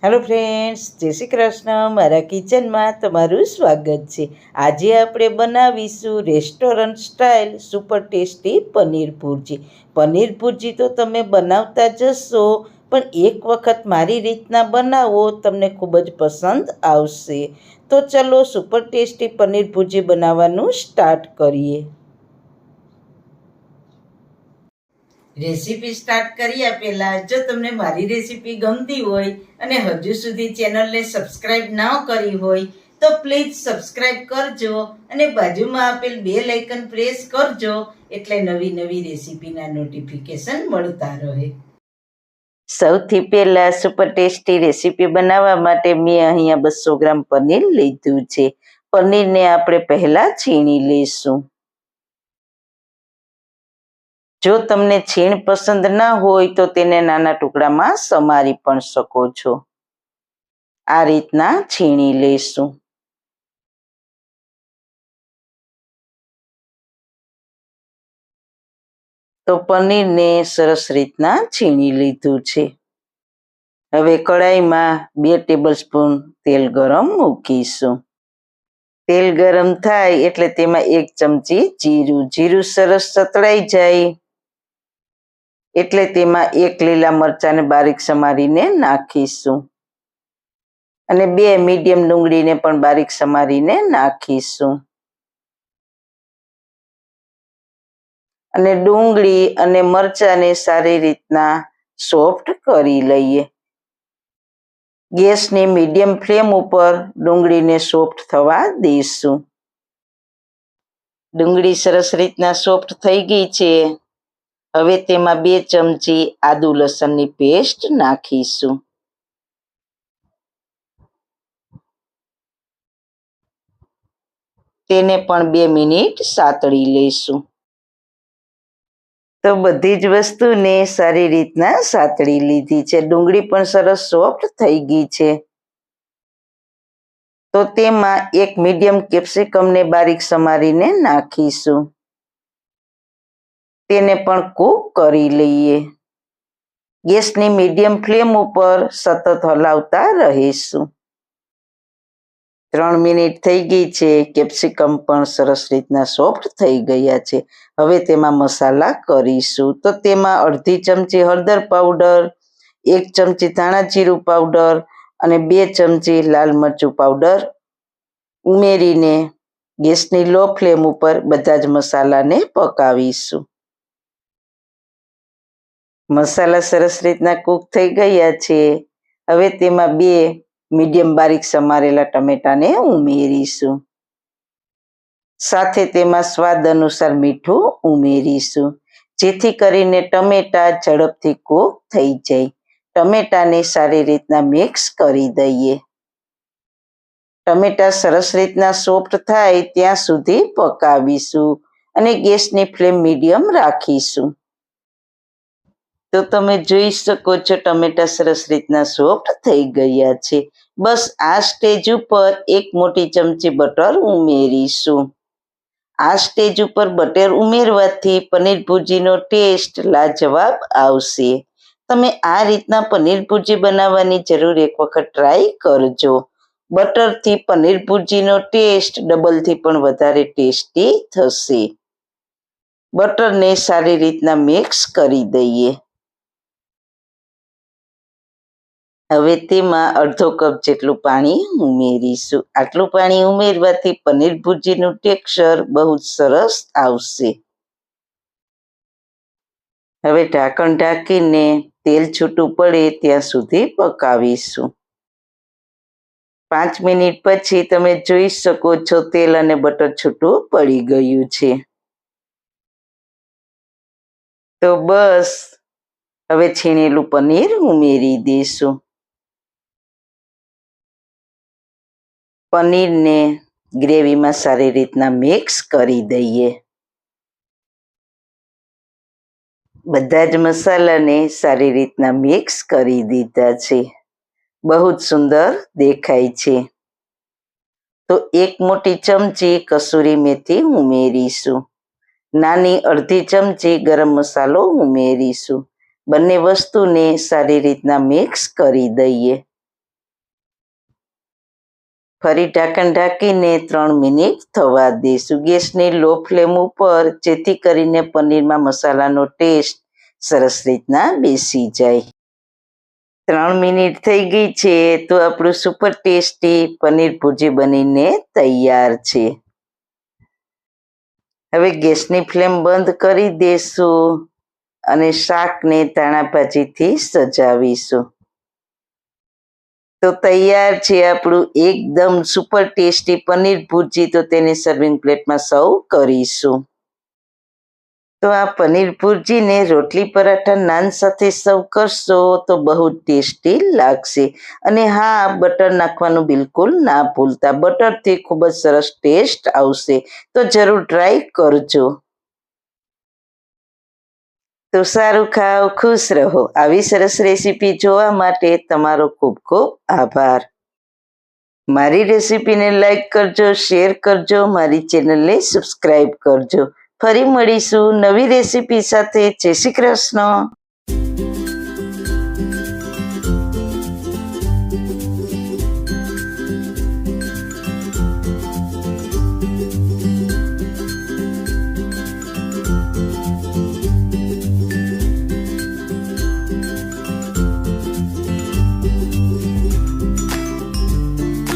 Hello friends, જય શ્રી કૃષ્ણ. મારા કિચનમાં તમારું સ્વાગત છે. આજે આપણે બનાવીશું restaurant style super tasty paneer ભુરજી. પનીર ભુરજી તો તમે બનાવતા જશો, પણ એક વખત મારી રીતના બનાવો, તમને ખૂબ જ પસંદ આવશે. તો ચલો સુપર ટેસ્ટી પનીર ભુરજી બનાવવાનું સ્ટાર્ટ કરીએ. રેસીપી સ્ટાર્ટ કર્યા પહેલાં જો તમને મારી રેસીપી ગમતી હોય અને હજુ સુધી ચેનલને સબસ્ક્રાઇબ ન કરી હોય તો પ્લીઝ સબસ્ક્રાઇબ કરજો અને બાજુમાં આપેલ બેલ આઇકન પ્રેસ કરજો, એટલે નવી નવી રેસીપીના નોટિફિકેશન મળતા રહે. સૌથી પહેલાં સુપર ટેસ્ટી રેસીપી બનાવવા માટે મેં અહીંયા 200 ગ્રામ પનીર લીધું છે. પનીરને આપણે પહેલાં છીણી લઈશું. જો તમને છીણ પસંદ ના હોય તો તેને નાના ટુકડામાં સમારી પણ શકો છો. આ રીતના છીણી લઈશું. તો પનીરને સરસ રીતના છીણી લીધું છે. હવે કડાઈમાં 2 ટેબલસ્પૂન તેલ ગરમ મૂકીશું. તેલ ગરમ થાય એટલે તેમાં 1 ચમચી જીરું સરસ સતળાઈ જાય એટલે તેમાં 1 લીલા મરચાંને બારીક સમારીને નાખીશું અને 2 મીડિયમ ડુંગળીને પણ બારીક સમારીને નાખીશું. અને ડુંગળી અને મરચાંને સારી રીતના સોફ્ટ કરી લઈએ. ગેસની મીડિયમ ફ્લેમ ઉપર ડુંગળીને સોફ્ટ થવા દઈશું. ડુંગળી સરસ રીતના સોફ્ટ થઈ ગઈ છે. હવે તેમાં 2 ચમચી આદુ લસણની પેસ્ટ નાખીશું. તેને પણ 2 મિનિટ સાતળી લઈશું. તો બધી જ વસ્તુને સારી રીતના સાતળી લીધી છે. ડુંગળી પણ સરસ સોફ્ટ થઈ ગઈ છે. તો તેમાં 1 મીડિયમ કેપ્સિકમને બારીક સમારીને નાખીશું. તેને પણ કૂક કરી લઈએ. ગેસની મીડિયમ ફ્લેમ ઉપર સતત હલાવતા રહીશું. 3 મિનિટ થઈ ગઈ છે. કેપ્સિકમ પણ સરસ રીતના સોફ્ટ થઈ ગયા છે. હવે તેમાં મસાલા કરીશું. તો તેમાં અડધી ચમચી હળદર પાવડર, 1 ચમચી ધાણા જીરું પાવડર અને 2 ચમચી લાલ મરચું પાવડર ઉમેરીને ગેસની લો ફ્લેમ ઉપર બધા જ મસાલાને પકાવીશું. મસાલા સરસ રીતના કૂક થઈ ગયા છે. હવે તેમાં 2 મીડિયમ બારીક સમારેલા ટમેટાને ઉમેરીશું. સાથે તેમાં સ્વાદ અનુસાર મીઠું ઉમેરીશું, જેથી કરીને ટમેટા ઝડપથી કૂક થઈ જાય. ટમેટાને સારી રીતના મિક્સ કરી દઈએ. ટમેટા સરસ રીતના સોફ્ટ થાય ત્યાં સુધી પકાવીશું અને ગેસની ફ્લેમ મીડિયમ રાખીશું. તો તમે જોઈ શકો છો ટમેટા સરસ રીતના સોફ્ટ થઈ ગયા છે. બસ આ સ્ટેજ ઉપર 1 મોટી ચમચી બટર ઉમેરીશું. આ સ્ટેજ ઉપર બટર ઉમેરવાથી પનીર ભુરજીનો ટેસ્ટ લાજવાબ આવશે. તમે આ રીતના પનીર ભુરજી બનાવવાની જરૂર એક વખત ટ્રાય કરજો. બટરથી પનીર ભુરજીનો ટેસ્ટ ડબલથી પણ વધારે ટેસ્ટી થશે. બટરને સારી રીતના મિક્સ કરી દઈએ. હવે તેમાં અડધો કપ જેટલું પાણી ઉમેરીશું. આટલું પાણી ઉમેરવાથી પનીર ભુરજીનું ટેક્સચર બહુ જ સરસ આવશે. હવે ઢાંકણ ઢાંકીને તેલ છૂટું પડે ત્યાં સુધી પકાવીશું. 5 મિનિટ પછી તમે જોઈ શકો છો તેલ અને બટર છૂટું પડી ગયું છે. તો બસ હવે છીણેલું પનીર ઉમેરી દઈશું. પનીરને ગ્રેવીમાં સારી રીતના મિક્સ કરી દઈએ. બધા જ મસાલાને સારી રીતના મિક્સ કરી દીધા છે. બહુ જ સુંદર દેખાય છે. તો 1 મોટી ચમચી કસૂરી મેથી ઉમેરીશું. નાની અડધી ચમચી ગરમ મસાલો ઉમેરીશું. બંને વસ્તુને સારી રીતના મિક્સ કરી દઈએ. ફરી ઢાંકણ ઢાંકીને 3 મિનિટ થવા દઈશું. ગેસની લો ફ્લેમ ઉપર, જેથી કરીને પનીરમાં મસાલાનો ટેસ્ટ સરસ રીતના બેસી જાય. 3 મિનિટ થઈ ગઈ છે તો આપણું સુપર ટેસ્ટી પનીર ભુરજી બનીને તૈયાર છે. હવે ગેસની ફ્લેમ બંધ કરી દેશું અને શાકને ધાણા ભાજીથી સજાવીશું. તો તૈયાર છે આપણું એકદમ સુપર ટેસ્ટી પનીર ભુરજી. તો તેને સર્વિંગ પ્લેટમાં સર્વ કરીશું. તો આ પનીર ભુરજીને રોટલી પરાઠા નાન સાથે સર્વ કરશો તો બહુ ટેસ્ટી લાગશે. અને હા, બટર નાખવાનું બિલકુલ ના ભૂલતા. બટરથી ખૂબ જ સરસ ટેસ્ટ આવશે. તો જરૂર ટ્રાય કરજો. તો સારું ખાઓ, ખુશ રહો. આવી સરસ રેસીપી જોવા માટે તમારો ખૂબ ખૂબ આભાર. મારી રેસીપીને લાઈક કરજો, શેર કરજો, મારી ચેનલને સબસ્ક્રાઈબ કરજો. ફરી મળીશું નવી રેસીપી સાથે. જય શ્રી કૃષ્ણ.